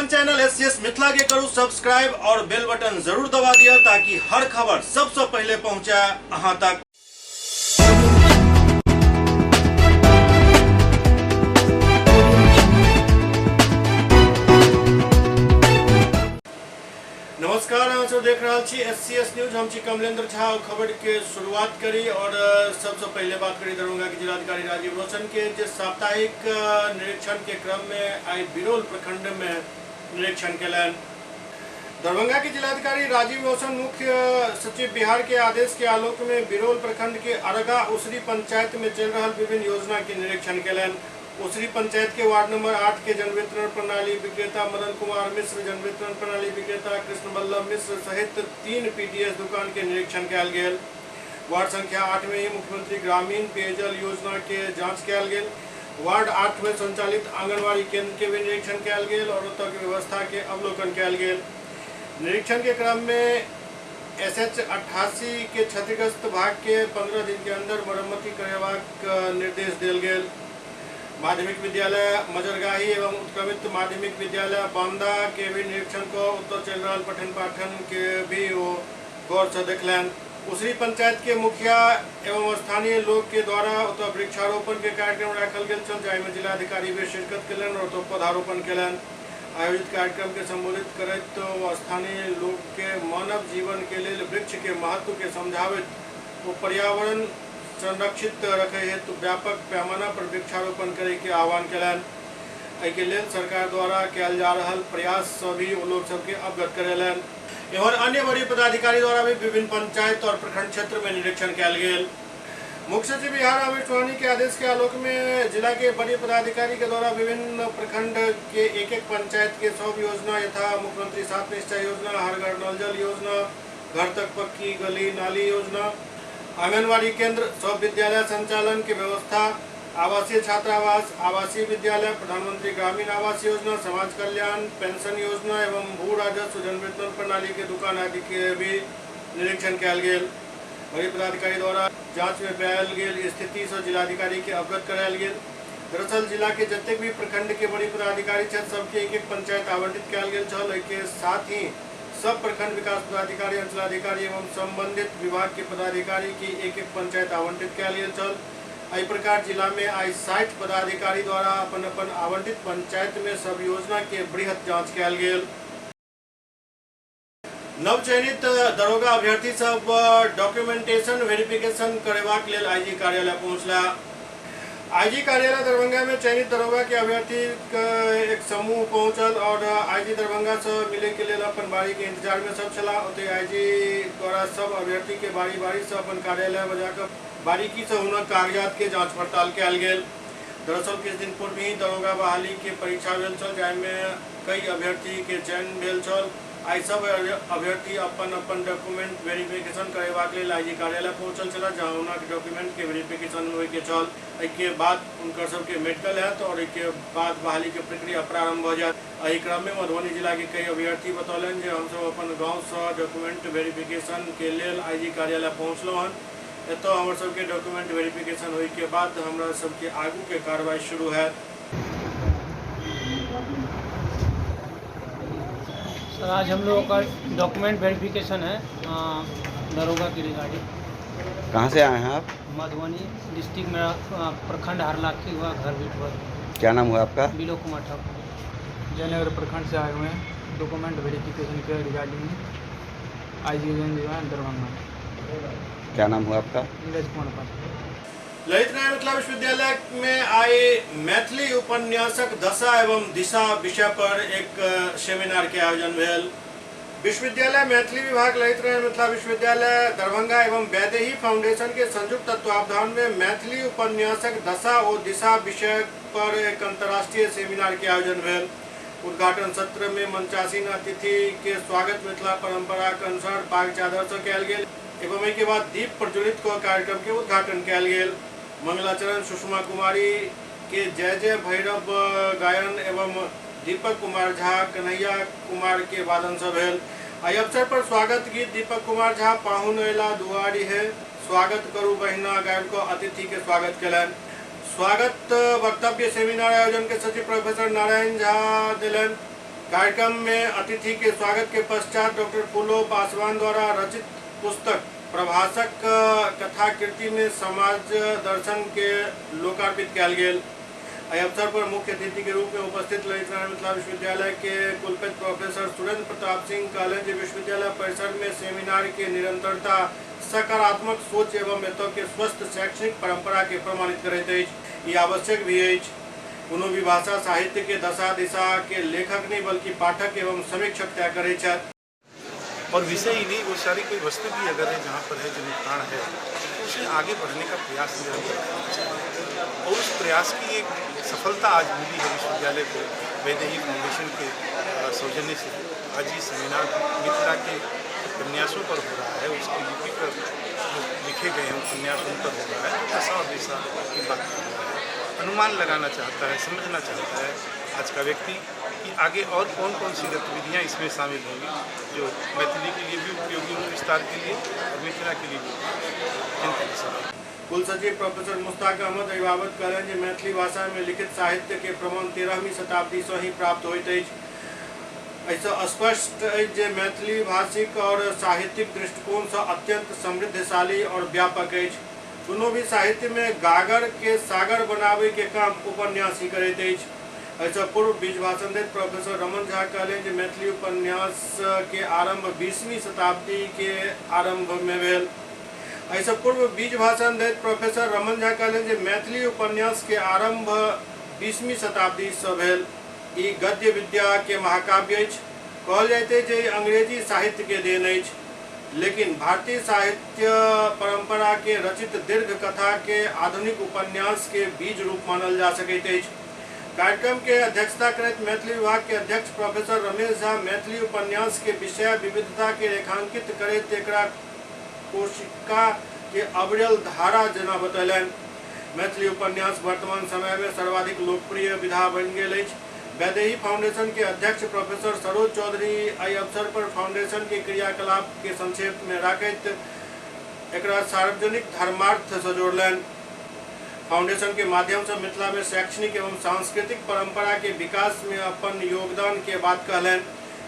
अपन channel SCS Mithila के करू subscribe और बेल बटन जरूर दबा दिया ताकि हर खबर सबसे पहले पहुंचे अहां तक। नमस्कार, हम सब देख रहा छी एससीएस न्यूज। हम छी कमलेंद्र झा। खबर के शुरुआत करी और सबसे पहले बात करी दरभंगा के जिलाधिकारी राजीव रोशन के जे साप्ताहिक निरीक्षण के क्रम में आई बिरोल प्रखंड में निरीक्षण केलन। दरभंगा के जिलाधिकारी राजीव रोशन मुख्य सचिव बिहार के आदेश के आलोक में बिरोल प्रखंड के अरगा उसरी पंचायत में चल रहा विभिन्न योजना के निरीक्षण केलन। उसरी पंचायत के वार्ड नंबर 8 के जन वितरण प्रणाली विक्रेता मदन कुमार मिश्र, जन वितरण प्रणाली विक्रेता कृष्ण बल्लभ मिश्र सहित 3 पीडीएस दुकान के निरीक्षण कयल गेल। वार्ड संख्या 8 में ही मुख्यमंत्री ग्रामीण पेयजल योजना के जांच कयल गेल। वार्ड 8 में संचालित आंगनबाड़ी केंद्र के भी निरीक्षण कयल गेल और ओतऽ के व्यवस्था के अवलोकन कयल गेल। निरीक्षण के क्रम में SH 88 के क्षतिग्रस्त भाग के 15 दिन के अंदर मरम्मति करबाक निर्देश देल गेल। माध्यमिक विद्यालय मजरगाही एवं उत्क्रमित माध्यमिक विद्यालय बांदा के भी निरीक्षण को उत्तर चल रहा पठन पाठन के भी वो गौर से देखलन। उसरी पंचायत के मुखिया एवं स्थानीय लोग के द्वारा उत्तर वृक्षारोपण के कार्यक्रम रखल गेल छल, जाहिमे जिलाधिकारी भी शिरकत कलन और पौधारोपण कलन। आयोजित कार्यक्रम के संबोधित करैत तो स्थानीय लोग के मानव जीवन के लिए वृक्ष के महत्व के समझावित वो पर्यावरण संरक्षित रखे हेतु व्यापक पैमाना पर वृक्षारोपण करे के आह्वान कलन। एहि लेल सरकार द्वारा कयल जा रहल प्रयास से भी वो लोग सबके अवगत करेलन। और अन्य वरीय पदाधिकारी द्वारा भी विभिन्न पंचायत और प्रखंड क्षेत्र में निरीक्षण कयल गेल। मुख्य सचिव बिहार आमिर चौहानी के आदेश के आलोक में जिला के वरीय पदाधिकारी के द्वारा विभिन्न प्रखंड के एक पंचायत के 100 योजना यथा मुख्यमंत्री 7 निश्चय योजना, हर घर नल जल योजना, घर तक पक्की गली नाली योजना, आंगनबाड़ी केंद्र, सब विद्यालय संचालन की व्यवस्था, आवासीय छात्रावास, आवासीय विद्यालय, प्रधानमंत्री ग्रामीण आवास योजना, समाज कल्याण पेंशन योजना एवं भू राजस्व जन वितरण प्रणाली के दुकान आदि के भी निरीक्षण कयल गेल। वरीय पदाधिकारी द्वारा जांच में पायल गेल स्थिति से जिलाधिकारी के अवगत करायल गेल। दरअसल जिला के जतेक भी प्रखंड के वरीय पदाधिकारी छथि सबके एक पंचायत आवंटित कयल गेल छल। एहिके साथ ही सब प्रखंड विकास पदाधिकारी, अंचलाधिकारी एवं संबंधित विभाग के पदाधिकारी की एक पंचायत आवंटित कयल गेल छल। एहि प्रकार जिला में आई 60 पदाधिकारी द्वारा अपन अपन आवंटित पंचायत में सब योजना के बृहत जांच कयल गेल। नवचयनित दरोगा अभ्यर्थी सब डॉक्यूमेंटेशन वेरिफिकेशन करेबाक लेल आईजी कार्यालय पहुंचला। आईजी कार्यालय दरभंगा में चयनित दरोगा के अभ्यर्थी एक समूह पहुंचल और आईजी दरभंगा से मिले के लिए अपन बारी के इंतजार में सब चला। ओते आईजी द्वारा सब अभ्यर्थी के बारी बारी से अपन कार्यालय बजाकर बारीकी से उनक कागजात के जांच पड़ताल कयल गेल। दरअसल किछु दिन पूर्व ही दरोगा बहाली के परीक्षा भेल छल, जाहिमे कई अभ्यर्थी के चयन भेल छल। आई सब अभ्यर्थी अपन अपन डॉक्यूमेंट वेरिफिकेशन करेबाक लेल आईजी कार्यालय पहुंचल छला, जहां उनक डॉक्यूमेंट के वेरिफिकेशन होय के छल। एहिके बाद उनकर सबके मेडिकल हैत और एहिके बाद बहाली के प्रक्रिया प्रारंभ हो जायत। एहि क्रम में मधुबनी जिला के कई अभ्यर्थी बतौलन जे हम सब अपन गाँव से डॉक्यूमेंट वेरिफिकेशन के लेल आईजी कार्यालय पहुंचलहुँ हन। एतऽ हमर सबके डॉक्यूमेंट वेरिफिकेशन होय के बाद हमरा सबके आगू के कार्रवाई शुरू हैत। सर, आज हम लोगों का डॉक्यूमेंट वेरिफिकेशन है दरोगा की रिगार्डिंग। कहाँ से आए हैं आप? मधुबनी डिस्ट्रिक्ट में प्रखंड हरलाखी हुआ घर बिटवर। क्या नाम हुआ आपका? बिलो कुमार ठाकुर। जयनगर प्रखंड से आए हुए हैं डॉक्यूमेंट वेरिफिकेशन के रिगार्डिंग आईजी दरभंगा। क्या नाम हुआ आपका? नीरज कुमार पास। ललित नारायण मिथिला विश्वविद्यालय में आए मैथिली उपन्यासक दशा एवं दिशा विषय पर एक सेमिनार के आयोजन भेल। विश्वविद्यालय मैथिली विभाग ललित नारायण मिथिला विश्वविद्यालय दरभंगा एवं वैदेही फाउंडेशन के संयुक्त तत्वावधान में मैथिली उपन्यासक दशा और दिशा विषय पर एक अंतर्राष्ट्रीय सेमिनार के आयोजन भेल। उद्घाटन सत्र में मंचासीन अतिथि के स्वागत मिथिला परंपरा के अनुसार पाग चादर से कयल गेल एवं एहि के बाद दीप प्रज्वलित को कार्यक्रम के उद्घाटन कयल गेल। मंगलाचरण सुषमा कुमारी के जय जय भैरव गायन एवं दीपक कुमार झा कन्हैया कुमार के वादन से भेल। एहि अवसर पर स्वागत गीत दीपक कुमार झा पाहुन अयला दुआरी है स्वागत करू बहिना गायन को अतिथि के स्वागत कलन। स्वागत वक्तव्य सेमिनार आयोजन के सचिव प्रोफेसर नारायण झा दिलन। कार्यक्रम में अतिथि के स्वागत के पश्चात डॉक्टर फूलो पासवान द्वारा रचित पुस्तक प्रभाषक कथा कृति में समाज दर्शन के लोकार्पित किया गेल। एहि अवसर पर मुख्य अतिथि के रूप में उपस्थित ललित नारायण मिथिला विश्वविद्यालय के कुलपति प्रोफेसर सुरेंद्र प्रताप सिंह कहले जे विश्वविद्यालय परिसर में सेमिनार के निरंतरता सकारात्मक सोच एवं एतय के स्वस्थ शैक्षणिक परंपरा के प्रमाणित करैत अछि। ई आवश्यक भी अछि। कोनो भी भाषा साहित्य के दशा दिशा के लेखक नहीं बल्कि पाठक एवं समीक्षक तय करे छथि। और विषय ही नहीं, वो सारी कोई वस्तु भी अगर है जहाँ पर है जो नुकसान है तो उसे आगे बढ़ने का प्रयास निरंतर करना चाहिए। और उस प्रयास की एक सफलता आज मिली है विश्वविद्यालय को वैदेही फाउंडेशन के सौजन्य से। आज ये सेमिनार मिथिला के उपन्यासों पर हो रहा है, उसकी लिपि पर जो लिखे गए हैं उपन्यास उन पर हो रहा है। दशा और दिशा की बात कर रहा है, अनुमान लगाना चाहता है, समझना चाहता है आज का व्यक्ति कि आगे और कौन कौन सी गतिविधियाँ इसमें शामिल होंगी जो मैथिली के लिए भी उपयोगी होंगी, विस्तार के लिए और मिथिला के लिए भी। कुल सचिव प्रोफेसर मुश्ताक अहमद एहि बाबत कहलनि जे मैथिली भाषा में लिखित साहित्य के प्रमाण 13वीं शताब्दी से ही प्राप्त होइत अछि। एहिसँ स्पष्ट अछि जे मैथिली भाषिक और साहित्यिक दृष्टिकोण से अत्यंत समृद्धशाली और व्यापक अछि। दोनों भी साहित्य में गागर के सागर बनावे के काम उपन्यास ही करैत अछि। एहिसँ पूर्व बीज भाषण दैत प्रोफेसर रमन झा कहलनि जे मैथिली उपन्यास के आरंभ 20वीं शताब्दी के आरंभ में भेल। एहिसँ पूर्व बीज भाषण दैत प्रोफेसर रमन झा कहलनि जे मैथिली उपन्यास के आरंभ 20वीं शताब्दी से भेल। ई गद्य विद्या के महाकाव्य अछि। कहल जाइत अछि जे अंग्रेजी साहित्य के देन अछि, लेकिन भारतीय साहित्य परंपरा के रचित दीर्घ कथा के आधुनिक उपन्यास के बीज रूप मानल जा सकैत अछि। कार्यक्रम के अध्यक्षता करैत मैथिली विभाग के अध्यक्ष प्रोफेसर रमेश झा मैथिली उपन्यास के विषय विविधता के रेखांकित करैत एकरा कोशिका के अविरल धारा जना बतैलनि। मैथिली उपन्यास वर्तमान समय में सर्वाधिक लोकप्रिय विधा बनि गेल अछि। वैदेही फाउंडेशन के अध्यक्ष प्रोफेसर सरोज चौधरी एहि अवसर पर फाउंडेशन के क्रियाकलाप के संक्षेप में राखैत एकरा सार्वजनिक धर्मार्थ से जोड़लनि। फाउंडेशन के माध्यम से मिथिला में शैक्षणिक एवं सांस्कृतिक परंपरा के विकास में अपन योगदान के बात कहलनि।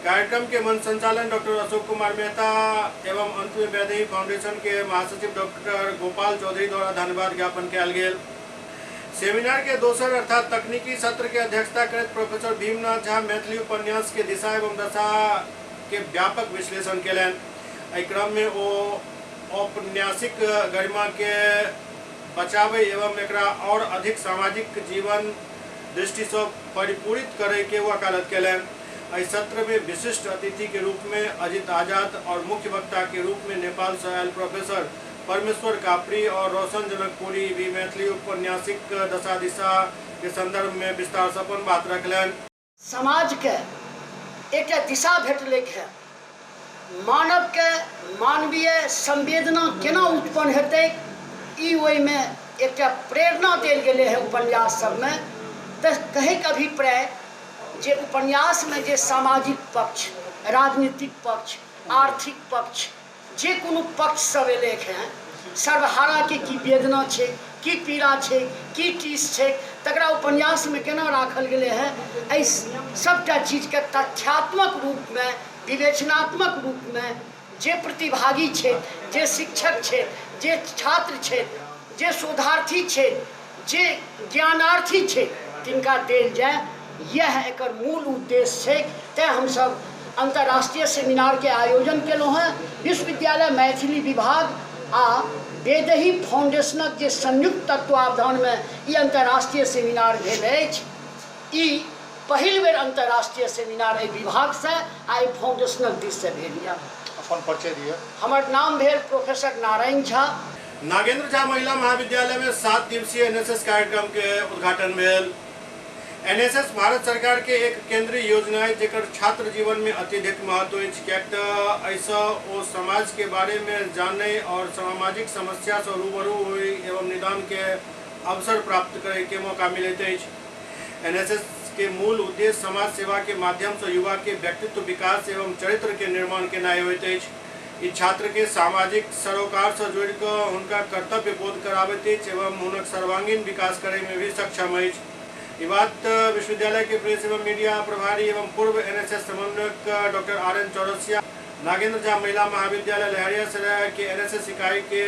कार्यक्रम के मंच संचालन डॉक्टर अशोक कुमार मेहता एवं अंत में वैदेही फाउंडेशन के महासचिव डॉक्टर गोपाल चौधरी द्वारा धन्यवाद ज्ञापन कयल गेल। सेमिनार के दोसर अर्थात तकनीकी सत्र के अध्यक्षता करैत प्रोफेसर भीमनाथ झा मैथिली उपन्यास के दिशा एवं दशा के व्यापक विश्लेषण कयलनि। एहि क्रम में ओ औपन्यासिक गरिमा के बचावे एवं एकरा और अधिक सामाजिक जीवन दृष्टि से परिपूरित करे के वकालत कयलनि। एहि सत्र में विशिष्ट अतिथि के रूप में अजित आजाद और मुख्य वक्ता के रूप में नेपाल से आयल प्रोफेसर परमेश्वर कापरी और रोशन जनकपुरी भी मैथिली उपन्यासिक दशा दिशा के संदर्भ में विस्तार से अपन बात रखलनि। समाज के एक दिशा भेटलैक है, मानव के मानवीय संवेदना केना उत्पन्न हेतै, ई ओहि में एक प्रेरणा देल गेले है उपन्यास सब में। तो कहे के अभिप्राय जे उपन्यास में जे सामाजिक पक्ष, राजनीतिक पक्ष, आर्थिक पक्ष, जे कोनो पक्ष सब एलेख हैं, सर्वहारा के की वेदना छे, की पीड़ा छे, की टीस छे, तकरा उपन्यास में केना राखल गेले है। एहि सबटा चीज के तथ्यात्मक रूप में, विवेचनात्मक रूप में जे प्रतिभागी छे, जे शिक्षक छे, जे छात्र छे, जे शोधार्थी छे, जे ज्ञानार्थी छे, तिनका देल जाए, यह एकर मूल उद्देश्य है। तें हम सब अंतर्राष्ट्रीय सेमिनार के आयोजन केलहुँ हैं। विश्वविद्यालय मैथिली विभाग आ वैदेही फाउंडेशनक जे संयुक्त तत्वावधान में ई अंतर्राष्ट्रीय सेमिनार भेल अछि। ई पहिल बेर अंतर्राष्ट्रीय सेमिनार एहि विभाग से आ फाउंडेशनक दिस से भेल यऽ। अपन परिचय दिए। हमर नाम भेल प्रोफेसर नारायण झा। नागेंद्र झा महिला महाविद्यालय में 7 दिवसीय एनएसएस कार्यक्रम के उद्घाटन भेल। एनएसएस भारत सरकार के एक केंद्रीय योजना है जेकर छात्र जीवन में अत्यधिक महत्व है, कियाक ऐसा वो समाज के बारे में जाने और सामाजिक समस्या से रूबरू हुई एवं निदान के अवसर प्राप्त करे के मौका मिलते हैं। एनएसएस के मूल उद्देश्य समाज सेवा के माध्यम से युवा के व्यक्तित्व विकास एवं चरित्र के निर्माण के नाय होते हैं। इस छात्र के सामाजिक सरोकार से जोड़ कर उनका कर्तव्य बोध कराबैत एवं हुनक सर्वांगीण विकास करे में भी सक्षम है। ये बात विश्वविद्यालय के प्रेस एवं मीडिया प्रभारी एवं पूर्व एनएसएस समन्वयक डॉक्टर RN चौरसिया नागेंद्र झा महिला महाविद्यालय लहरियासराय के एनएसएस इकाई के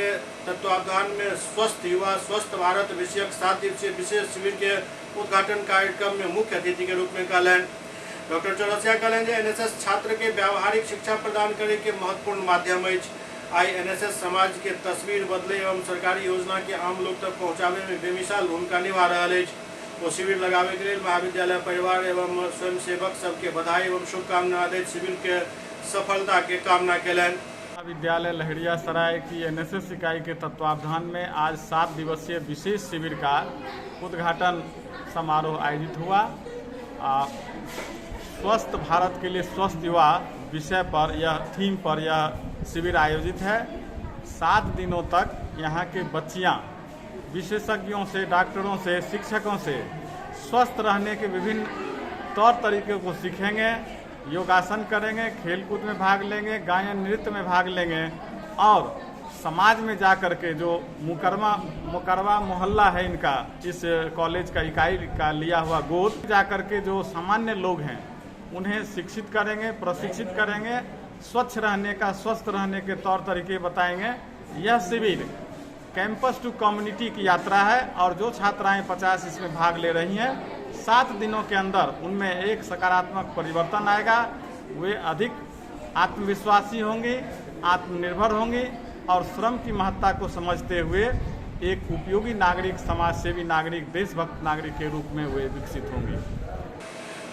तत्वावधान में स्वस्थ युवा स्वस्थ भारत विषयक 7 दिवसीय विशेष शिविर के उद्घाटन कार्यक्रम में मुख्य अतिथि के रूप में कहलें। डॉक्टर चौरसिया कहलें जे एनएसएस छात्र के व्यावहारिक शिक्षा प्रदान करे के महत्वपूर्ण माध्यम है। आई एनएसएस समाज के तस्वीर बदले एवं सरकारी योजना के आम लोग तक पहुँचावे में बेमिसाल भूमिका निभा रहा है। वो शिविर लगावे के लिए महाविद्यालय परिवार एवं स्वयंसेवक सबके बधाई एवं शुभकामना दैत शिविर के सफलता के कामना केलन। विद्यालय लहरियासराय की एनएसएस इकाई के तत्वावधान में आज 7 दिवसीय विशेष शिविर का उद्घाटन समारोह आयोजित हुआ। स्वस्थ भारत के लिए स्वस्थ युवा विषय पर यह थीम पर यह शिविर आयोजित है। 7 दिनों तक यहाँ के बच्चियाँ विशेषज्ञों से, डॉक्टरों से, शिक्षकों से स्वस्थ रहने के विभिन्न तौर तरीके को सीखेंगे, योगासन करेंगे, खेलकूद में भाग लेंगे, गायन नृत्य में भाग लेंगे और समाज में जा कर के जो मुकरवा मोहल्ला है इनका, इस कॉलेज का इकाई का लिया हुआ गोद, जा कर के जो सामान्य लोग हैं उन्हें शिक्षित करेंगे, प्रशिक्षित करेंगे, स्वच्छ रहने का, स्वस्थ रहने के तौर तरीके बताएंगे। यह शिविर कैंपस टू कम्युनिटी की यात्रा है और जो छात्राएं 50 इसमें भाग ले रही हैं, 7 दिनों के अंदर उनमें एक सकारात्मक परिवर्तन आएगा। वे अधिक आत्मविश्वासी होंगी, आत्मनिर्भर होंगी और श्रम की महत्ता को समझते हुए एक उपयोगी नागरिक, समाजसेवी नागरिक, देशभक्त नागरिक के रूप में वे विकसित होंगी।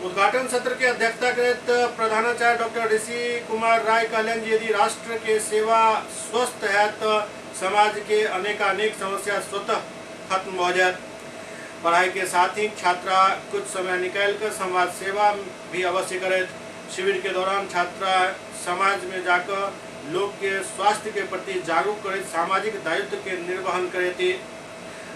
उद्घाटन सत्र की अध्यक्षता करते प्रधानाचार्य डॉक्टर ऋषि कुमार राय कहलें यदि राष्ट्र के सेवा स्वस्थ है तो समाज के अनेकानेक समस्या स्वतः खत्म हो जाए। पढ़ाई के साथ ही छात्रा कुछ समय निकालकर समाज सेवा भी अवश्य करे। शिविर के दौरान छात्रा समाज में जाकर लोग के स्वास्थ्य के प्रति जागरूक करे, सामाजिक दायित्व के निर्वहन करे थे।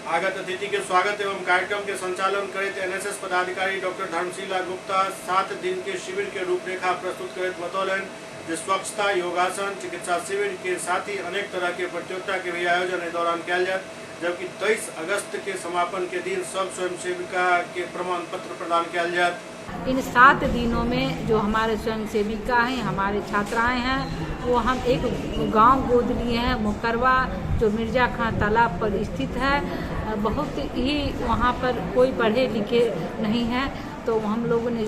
आगत अतिथि के स्वागत एवं कार्यक्रम के संचालन करे एनएसएस पदाधिकारी डॉक्टर धर्मशीला गुप्ता 7 दिन के शिविर के रूपरेखा प्रस्तुत करे बतौलन जो स्वच्छता, योगासन, चिकित्सा शिविर के साथ ही अनेक तरह के प्रतियोगिता के भी आयोजन इस दौरान किया जाए। जबकि 23 अगस्त के समापन के दिन सब स्वयं सेविका के प्रमाण पत्र प्रदान किया जाए। इन 7 दिनों में जो हमारे स्वयं सेविका हैं, हमारे छात्राएं हैं, वो हम एक गांव गोद लिए हैं, मुकरवा, जो मिर्जा खां तालाब पर स्थित है। बहुत ही वहाँ पर कोई पढ़े लिखे नहीं हैं, तो हम लोगों ने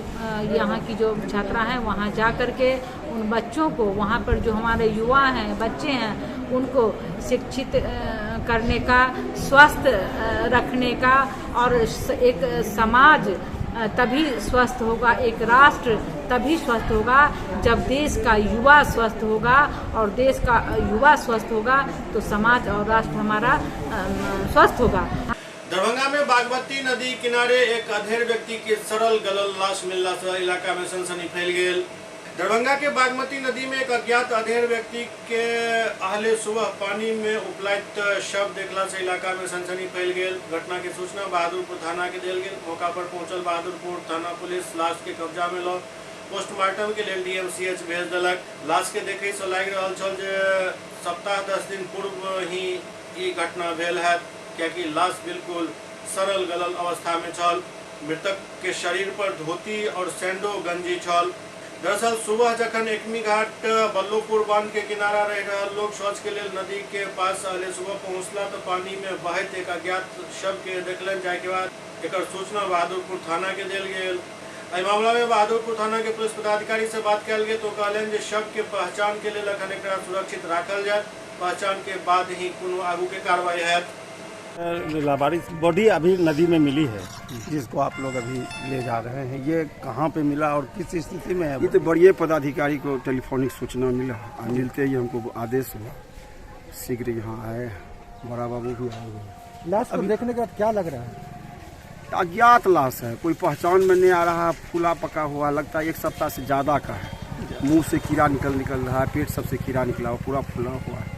यहाँ की जो छात्रा हैं वहाँ जा कर के उन बच्चों को, वहाँ पर जो हमारे युवा हैं, बच्चे हैं, उनको शिक्षित करने का, स्वस्थ रखने का और एक समाज तभी स्वस्थ होगा, एक राष्ट्र तभी स्वस्थ होगा जब देश का युवा स्वस्थ होगा और देश का युवा स्वस्थ होगा तो समाज और राष्ट्र हमारा स्वस्थ होगा। दरभंगा में बागमती नदी किनारे एक अधेड़ व्यक्ति के सरल गलल लाश मिलने से इलाका में सनसनी फैल गई। दरभंगा के बागमती नदी में एक अज्ञात अधेड़ व्यक्ति के अहले सुबह पानी में उपलायित शव देखला से इलाका में सनसनी फैल गई। घटना की सूचना बहादुरपुर थाना के दिल गई। मौका पर पहुंचल बहादुरपुर थाना पुलिस लाश के कब्जा में लो पोस्टमार्टम के लिए DMCH भेज दिलक। लाश के देखे से लग रहा छल जे सप्ताह 10 दिन पूर्व ही ये घटना भेल है, क्योंकि लाश बिल्कुल सरल गलल अवस्था में छल। मृतक के शरीर पर धोती और सैंडो गंजी छल। दरअसल सुबह जखन एकमी घाट बल्लोपुर बांध के किनारा रह रहा लोग शौच के लिए नदी के पास अहले सुबह पहुंचला तो पानी में बहत एक अज्ञात शव के देखलन जाए के बाद एक सूचना बहादुरपुर थाना के दिल गई। मामला में बहादुरपुर थाना के पुलिस पदाधिकारी से बात कल गई तो कहलन जे शव के पहचान के लिए लखन एक सुरक्षित रखल जाए, पहचान के बाद ही कोनो आगू के कार्रवाई है। लावारिस बॉडी अभी नदी में मिली है जिसको आप लोग अभी ले जा रहे हैं। ये कहाँ पे मिला और किस स्थिति में है? ये तो बड़े पदाधिकारी को टेलीफोनिक सूचना मिला, मिलते ही हमको आदेश हुआ, शीघ्र यहाँ आए, बड़ा बाबू भी आए हुए। लाश को देखने के बाद क्या लग रहा है? अज्ञात लाश है, कोई पहचान में नहीं आ रहा, फूला पका हुआ, लगता है 1 सप्ताह से ज़्यादा का है। मुंह से कीड़ा निकल रहा है, पेट सबसे कीड़ा निकला हुआ, पूरा फूला हुआ है।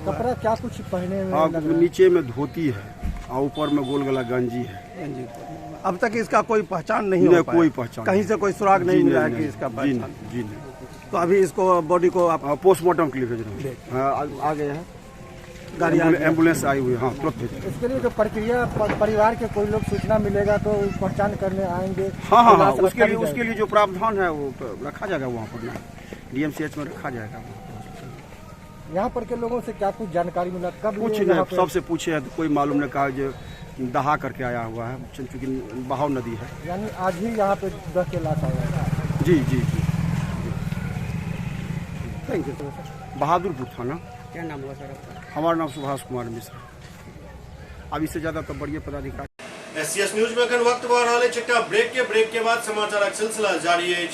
कपड़ा क्या कुछ पहने हुए? हाँ, नीचे में धोती है और ऊपर में गोल गला गंजी है। अब तक इसका कोई पहचान नहीं हो पाया? कोई पहचान कहीं से कोई सुराग नहीं मिला है कि इसका पहचान? जी नहीं। तो अभी इसको बॉडी को आप पोस्टमार्टम के लिए भेज रहे हैं। आ गए हैं। गाड़ी एम्बुलेंस आई हुई है, हाँ तुरंत भेजेंगे। इसके लिए जो प्रक्रिया परिवार के कोई लोग सूचना मिलेगा तो पहचान करने आएंगे। हाँ, उसके लिए जो प्रावधान है वो रखा जाएगा वहाँ पर, DMCH में रखा जाएगा। यहाँ पर के लोगों से क्या कुछ जानकारी मिला? कब कुछ नहीं, सबसे पूछे है तो कोई मालूम नहीं, कहा जो दहा करके आया हुआ है, क्योंकि बहाव नदी है। यानी आज ही यहाँ पे 10 के लाश आया है। जी। Thank you. बहादुरपुर थाना। क्या नाम हुआ सर आपका? हमारा नाम सुभाष कुमार मिश्रा। अब इससे ज़्यादा तो बढ़िया पदाधिकारी। SCS न्यूज में अखन वक्त बढ़ रहा है छोटा ब्रेक के बाद समाचार सिलसिला जारी है।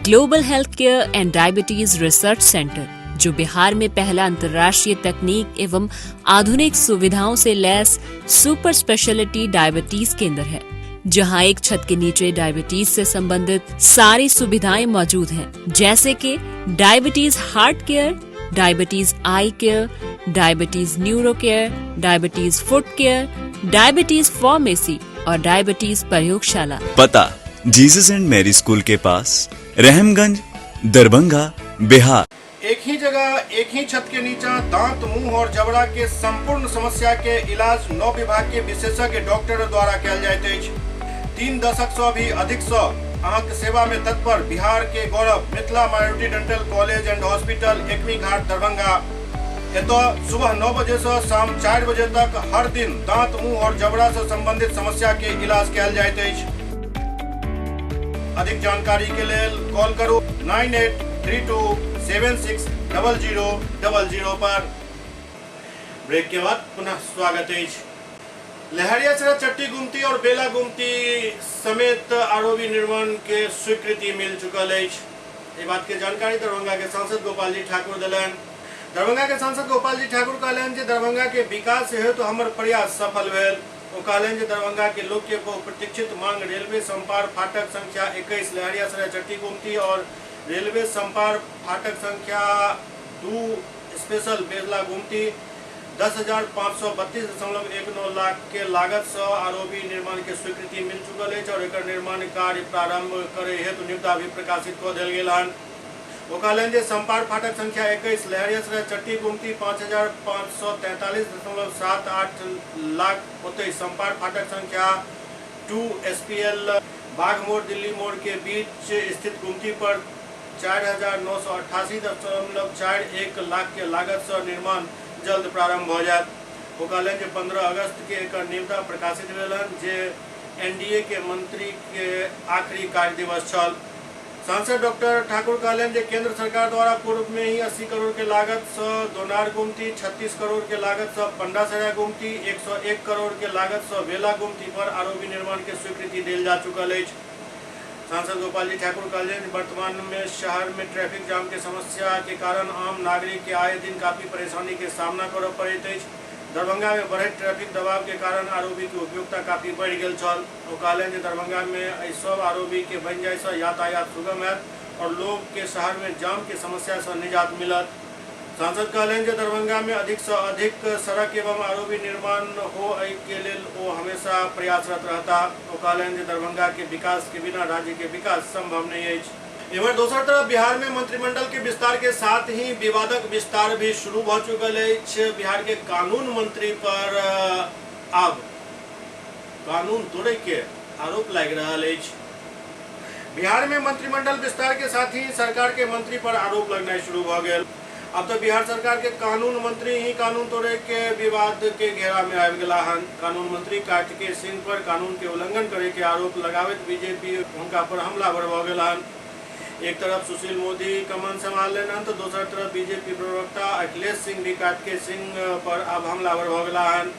Global health care and diabetes research centre, जो बिहार में पहला अंतर्राष्ट्रीय तकनीक एवं आधुनिक सुविधाओं से लैस सुपर स्पेशलिटी डायबिटीज केंद्र है, जहां एक छत के नीचे डायबिटीज से संबंधित सारी सुविधाएं मौजूद हैं, जैसे कि diabetes heart care, diabetes eye care, diabetes neuro care, diabetes foot care, diabetes pharmacy और डायबिटीज प्रयोगशाला। पता जीसस एंड मैरी स्कूल के पास, रहमगंज, दरभंगा, बिहार। एक ही जगह एक ही छत के नीचे दांत, मुंह और जबड़ा के संपूर्ण समस्या के इलाज 9 विभाग के विशेषज्ञ डॉक्टर द्वारा कयल जाइत अछि। 3 दशक से भी अधिक से अहाँक सेवा में तत्पर बिहार के गौरव Mithila minority dental college and hospital, Ekmi Ghat, Darbhanga. एतो सुबह 9 बजे से शाम 4 बजे तक हर दिन दांत, मुंह और जबड़ा से संबंधित समस्या के इलाज कयल जाइत अछि। अधिक जानकारी के लिए कॉल करो 9832760000 पर। ब्रेक के बाद पुनः स्वागत है। लहरियासराय चट्टी गुमती और बेला गुमती समेत आरओबी निर्माण के स्वीकृति मिल चुकल है। ये बात के जानकारी दरभंगा के सांसद गोपाल जी ठाकुर दिलन। दरभंगा के सांसद गोपाल जी ठाकुर कहलन जे दरभंगा के विकास हेतु हमर प्रयास सफल भेल। वो कहलन जे दरभंगा के लोक के प्रतीक्षित मांग रेलवे संपार फाटक संख्या 21 लहरियासराय चट्टी गुमती और रेलवे संपार फाटक संख्या 2 स्पेशल बेला गुमती 10,532.19 लाख के लागत से आरओबी निर्माण के स्वीकृति मिल चुकल है और एकर निर्माण कार्य प्रारंभ करे हेतु निविदा भी प्रकाशित कऽ देल गेल हन। वो कहलन जे संपार फाटक संख्या 21 लहरियासराय चट्टी गुमती 5,543.78 लाख होते संपार फाटक संख्या 2 SPL बाघमोड़ दिल्ली मोड़ के बीच स्थित गुमती पर 4,988.41 लाख के लागत से निर्माण जल्द प्रारंभ हो जाए। वो कहलन जे 15 अगस्त के एकर निविदा प्रकाशित भेलन जे NDA के मंत्री के आखिरी कार्य दिवस छल। सांसद डॉक्टर ठाकुर कहलन जे केंद्र सरकार द्वारा पूर्व में ही 80 करोड़ के लागत से दोनार गुमती, 36 करोड़ के लागत से पंडासरा गुमती, 101 करोड़ के लागत से बेला गुमती पर आरओबी निर्माण के स्वीकृति देल जा चुकल है। सांसद गोपाल जी ठाकुर कहलन वर्तमान में शहर में ट्रैफिक जाम के समस्या के कारण आम नागरिक के आए दिन काफी परेशानी के सामना करऽ पड़ैत अछि। दरभंगा में बढ़े ट्रैफिक दबाव के कारण आरओबी की उपयोगिता काफी बढ़ गेल छल। वो कहलन जे दरभंगा में एहि सब आरओबी के बन जाय से यातायात सुगम हैत और लोग के शहर में जाम के समस्या से निजात मिलत। सांसद कहलन जे दरभंगा में अधिक से अधिक सड़क एवं आरओबी निर्माण हो एहि के लेल ओ हमेशा प्रयासरत रहता। वो कहलन जे दरभंगा के विकास के बिना राज्य के विकास संभव नहीं अछि। इधर दोसर तरफ बिहार में मंत्रिमंडल के विस्तार के साथ ही विवादक विस्तार भी शुरू हो चुकल है। बिहार के कानून मंत्री पर अब कानून तोड़े के आरोप लग रहा है। बिहार में मंत्रिमंडल विस्तार के साथ ही सरकार के मंत्री पर आरोप लगना शुरू हो गया। अब तो बिहार सरकार के कानून मंत्री ही कानून तोड़े के विवाद के घेरा में आबि गेला हन। कानून मंत्री कार्तिकेय सिंह पर कानून के उल्लंघन करे के आरोप लगावित बीजेपी उनका पर हमलावर हो गया हन। एक तरफ सुशील मोदी कमान संभाल लेना तो दूसरी तरफ बीजेपी प्रवक्ता अखिलेश सिंह भी कार्तिकेय सिंह पर अब हमलावर हो गया हन।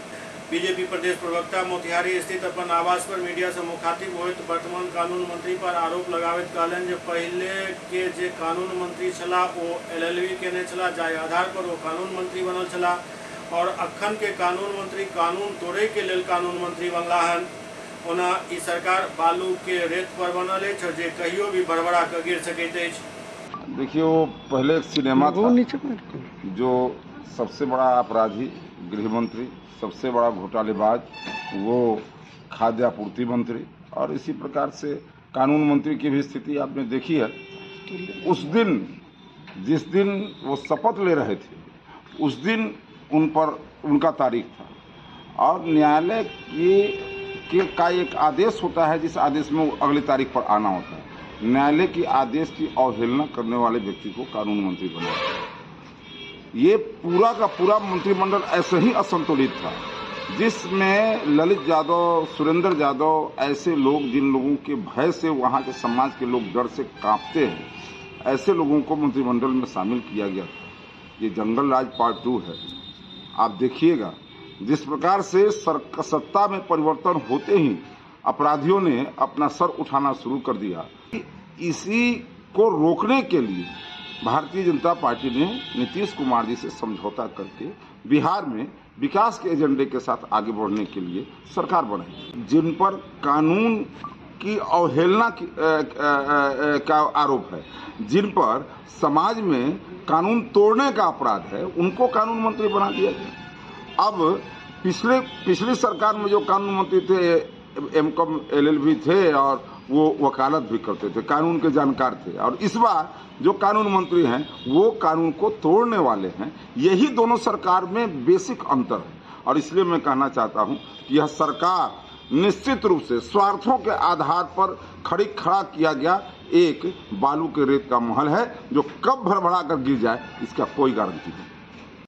बीजेपी प्रदेश प्रवक्ता मोतिहारी स्थित अपन आवास पर मीडिया से मुखातिब होइत वर्तमान कानून मंत्री पर आरोप लगावित कहलन जे पहले के जे कानून मंत्री छला ओ LLB केने छला जाय आधार पर वो कानून मंत्री बनल छला और अखन के कानून मंत्री कानून तोड़े के लेल कानून मंत्री बनला हन। ओना ई सरकार बालू के रेत पर बनल है जे कहियो भी भरभरा के गिर सकैत अछि। देखिए वो पहले एक सिनेमा था जो सबसे बड़ा अपराधी गृह मंत्री, सबसे बड़ा घोटालेबाज वो खाद्य आपूर्ति मंत्री और इसी प्रकार से कानून मंत्री की भी स्थिति आपने देखी है। उस दिन जिस दिन वो शपथ ले रहे थे उस दिन उन पर उनका तारीख था, और न्यायालय का एक आदेश होता है जिस आदेश में वो अगली तारीख पर आना होता है। न्यायालय की आदेश की अवहेलना करने वाले व्यक्ति को कानून मंत्री बनाया। ये पूरा का पूरा मंत्रिमंडल ऐसे ही असंतुलित था, जिसमें ललित यादव, सुरेंद्र यादव, ऐसे लोग जिन लोगों के भय से वहाँ के समाज के लोग डर से कांपते हैं, ऐसे लोगों को मंत्रिमंडल में शामिल किया गया था। ये जंगल राज पार्ट 2 है। आप देखिएगा जिस प्रकार से सत्ता में परिवर्तन होते ही अपराधियों ने अपना सर उठाना शुरू कर दिया। इसी को रोकने के लिए भारतीय जनता पार्टी ने नीतीश कुमार जी से समझौता करके बिहार में विकास के एजेंडे के साथ आगे बढ़ने के लिए सरकार बनाई। जिन पर कानून की अवहेलना का आरोप है, जिन पर समाज में कानून तोड़ने का अपराध है, उनको कानून मंत्री बना दिया गया। अब पिछली सरकार में जो कानून मंत्री थे एमकॉम LLB थे और वो वकालत भी करते थे, कानून के जानकार थे, और इस बार जो कानून मंत्री हैं वो कानून को तोड़ने वाले हैं। यही दोनों सरकार में बेसिक अंतर है, और इसलिए मैं कहना चाहता हूं कि यह सरकार निश्चित रूप से स्वार्थों के आधार पर खड़ा किया गया एक बालू के रेत का महल है, जो कब भड़बड़ा कर गिर जाए इसका कोई गारंटी नहीं।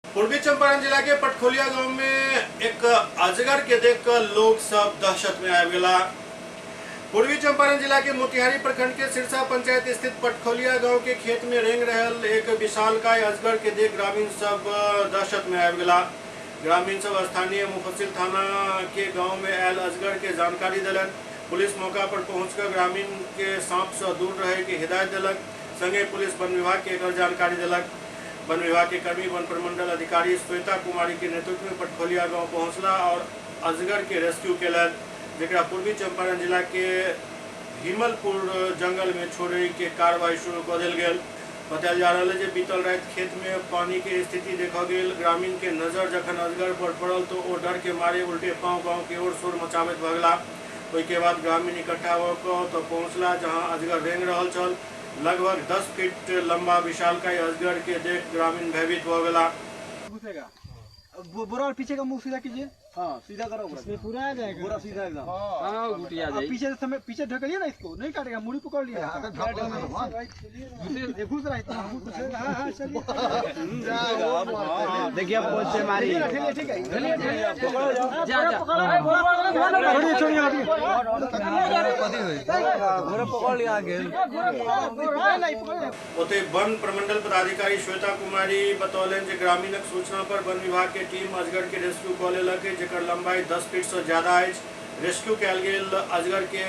पूर्वी चंपारण जिला के पटखोलिया गांव में एक अजगर के देखकर लोग सब दहशत में आ गया। पूर्वी चंपारण जिला के मोतिहारी प्रखंड के सिरसा पंचायत स्थित पटखोलिया गांव के खेत में रेंग रहल एक विशालकाय अजगर के देख ग्रामीण सब दहशत में आ गया। ग्रामीण सब स्थानीय मुफस्सिल थाना के गांव में आयल अजगर के जानकारी दिलक। पुलिस मौका पर पहुंचकर ग्रामीण के सांप से दूर रहे के हिदायत दिलक। संगे पुलिस वन विभाग के एकर जानकारी दिलक। वन विभाग के कर्मी वन प्रमंडल अधिकारी श्वेता कुमारी के नेतृत्व में पटखोलिया गांव पहुंचला और अजगर के रेस्क्यू केलक, जेकरा पूर्वी चंपारण जिला के हिमलपुर जंगल में छोड़े के कार्रवाई शुरू कर देल गेल। बतायल जा रहा है कि बीतल रात खेत में पानी के स्थिति देखा गेल। ग्रामीण के नजर जखन अजगर पर पड़ल तो वो डर के मारे उल्टे पाँव गाँव के ओर शोर मचावत भगला। ओहि के बाद ग्रामीण इकट्ठा होकर तो पहुंचला जहां अजगर रेंग रहल छल। लगभग 10 फीट लंबा विशालकाय अजगर के देख ग्रामीण भयभीत हो गया। बोरा और पीछे का मुंह सीधा कीजिए। हाँ, सीधा करो, इसमें पूरा आ जाएगा, पूरा सीधा एकदम। हाँ, गुटी आ जाएगी। पीछे समय पीछे ढकलिए ना, इसको नहीं काटेगा, मुड़ी पकड़ लिया। घुस रहा है इतना। हाँ, चलिए। देखिए आप बहुत से मारी। ठीक है, ओते वन प्रमंडल पदाधिकारी श्वेता कुमारी बतौलन जे ग्रामीणक सूचना पर वन विभाग के टीम अजगर के रेस्क्यू कऽ लेलक, जेकर लंबाई 10 फीट से ज्यादा है। रेस्क्यू कयल गेल अजगर के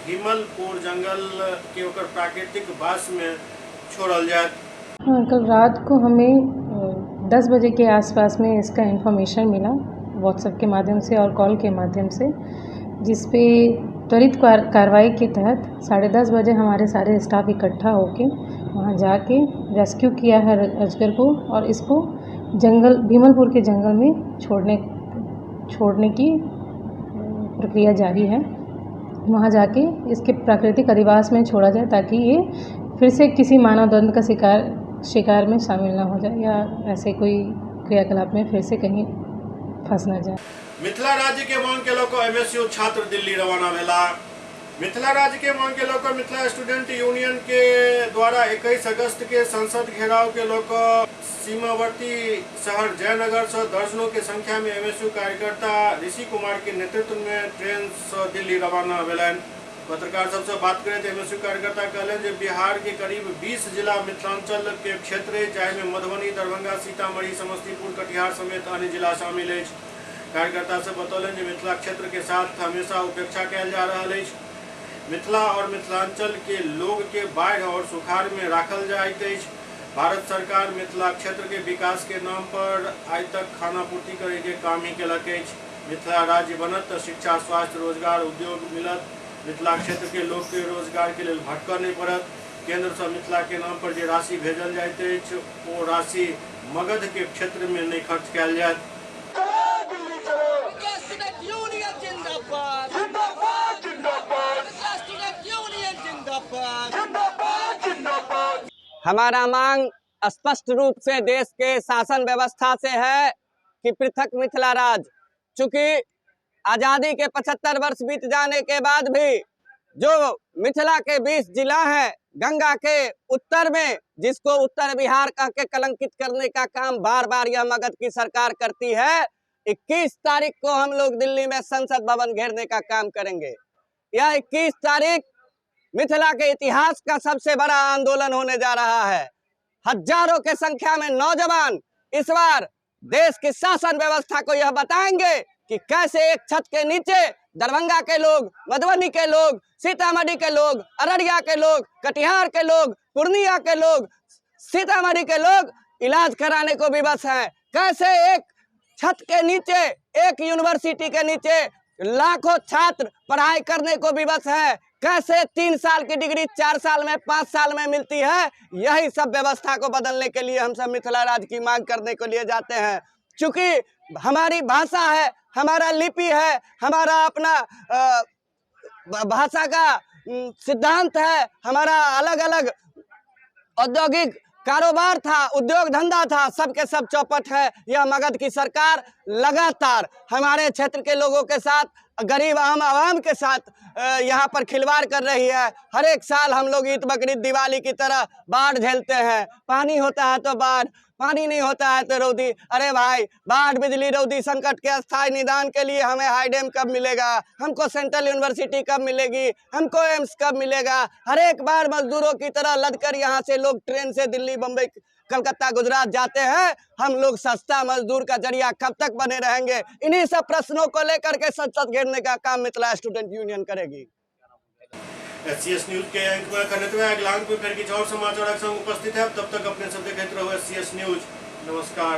हिमलपुर जंगल के ओकर प्राकृतिक वास में छोड़ल जाए। हाँ, कल रात को हमें 10 बजे के आसपास में इसका इन्फॉर्मेशन मिला व्हाट्सएप के माध्यम से और कॉल के माध्यम से, जिस पे त्वरित कार्रवाई के तहत 10:30 बजे हमारे सारे स्टाफ इकट्ठा होके वहाँ जाके रेस्क्यू किया है अजगर को, और इसको जंगल भीमलपुर के जंगल में छोड़ने की प्रक्रिया जारी है। वहाँ जाके इसके प्राकृतिक अधिवास में छोड़ा जाए ताकि ये फिर से किसी मानव दंड का शिकार में शामिल ना हो जाए या ऐसे कोई क्रियाकलाप में फिर से कहीं फंस ना जाए। मिथिला राज्य के मांग के लोग MSU छात्र दिल्ली रवाना भेला। मिथिला राज्य के मांग के लोग मिथिला स्टूडेंट यूनियन के द्वारा 21 अगस्त के संसद घेराव के लोग सीमावर्ती शहर जयनगर से दर्जनों की संख्या में MSU कार्यकर्ता ऋषि कुमार के नेतृत्व में ट्रेन से दिल्ली रवाना भेलन। पत्रकार सबसे बात करें तो MSU कार्यकर्ता कहलन जे बिहार के करीब 20 जिला मिथिलांचल के क्षेत्र चाहे में मधुबनी, दरभंगा, सीतामढ़ी, समस्तीपुर, कटिहार समेत अन्य जिला शामिल है। कार्यकर्ता से बतौलन जे मिथिला क्षेत्र के साथ हमेशा उपेक्षा कयल जा रहा है। मिथिला और मिथिलांचल के लोग के बाढ़ और सुखाड़ में राखल जाइत अछि। भारत सरकार मिथिला क्षेत्र के विकास के नाम पर आज तक खानापूर्ति करे के काम ही केलक अछि। मिथिला राज्य बनत तो शिक्षा, स्वास्थ्य, रोजगार, उद्योग मिलत। मिथिला क्षेत्र के लोग के रोजगार के लिए भटकऽ नहीं पड़त। केंद्र से मिथिला के नाम पर जो राशि भेजल जाइत अछि वो राशि मगध के क्षेत्र में नहीं खर्च कयल जायत। हमारा मांग स्पष्ट रूप से देश के शासन व्यवस्था से है कि पृथक मिथिला राज्य। चूंकि आजादी के 75 वर्ष बीत जाने के बाद भी जो मिथिला के 20 जिला हैं गंगा के उत्तर में, जिसको उत्तर बिहार कह के कलंकित करने का काम बार बार यह मगध की सरकार करती है, 21 तारीख को हम लोग दिल्ली में संसद भवन घेरने का काम करेंगे। यह 21 तारीख मिथिला के इतिहास का सबसे बड़ा आंदोलन होने जा रहा है। हजारों के संख्या में नौजवान इस बार देश की शासन व्यवस्था को यह बताएंगे कि कैसे एक छत के नीचे दरभंगा के लोग, मधुबनी के लोग, सीतामढ़ी के लोग, अररिया के लोग, कटिहार के लोग, पूर्णिया के लोग, सीतामढ़ी के लोग इलाज कराने को विवश हैं। कैसे एक छत के नीचे, एक यूनिवर्सिटी के नीचे लाखों छात्र पढ़ाई करने को विवश है। कैसे 3 साल की डिग्री 4 साल में, 5 साल में मिलती है। यही सब व्यवस्था को बदलने के लिए हम सब मिथिला राज्य की मांग करने को लिए जाते हैं। चूंकि हमारी भाषा है, हमारा लिपि है, हमारा अपना भाषा का सिद्धांत है, हमारा अलग अलग औद्योगिक कारोबार था, उद्योग धंधा था, सबके सब चौपट है। यह मगध की सरकार लगातार हमारे क्षेत्र के लोगों के साथ, गरीब आम आवाम के साथ यहाँ पर खिलवाड़ कर रही है। हर एक साल हम लोग ईद बकरीद दिवाली की तरह बाढ़ झेलते हैं। पानी होता है तो बाढ़, पानी नहीं होता है तो रौदी। अरे भाई, बाढ़, बिजली, रौदी संकट के अस्थायी निदान के लिए हमें हाई डैम कब मिलेगा, हमको सेंट्रल यूनिवर्सिटी कब मिलेगी, हमको एम्स कब मिलेगा। हर एक बार मजदूरों की तरह लदकर यहाँ से लोग ट्रेन से दिल्ली, बम्बई, कलकत्ता, गुजरात जाते हैं। हम लोग सस्ता मजदूर का जरिया कब तक बने रहेंगे। इन्हीं सब प्रश्नों को लेकर के संसद घेरने का काम मिथिला स्टूडेंट यूनियन करेगी। SCS न्यूज के अंक में खंडित में अगला अंक में फिर कुछ और समाचार के संग उपस्थित है। तब तक अपने सब देखते रहो SCS न्यूज। नमस्कार।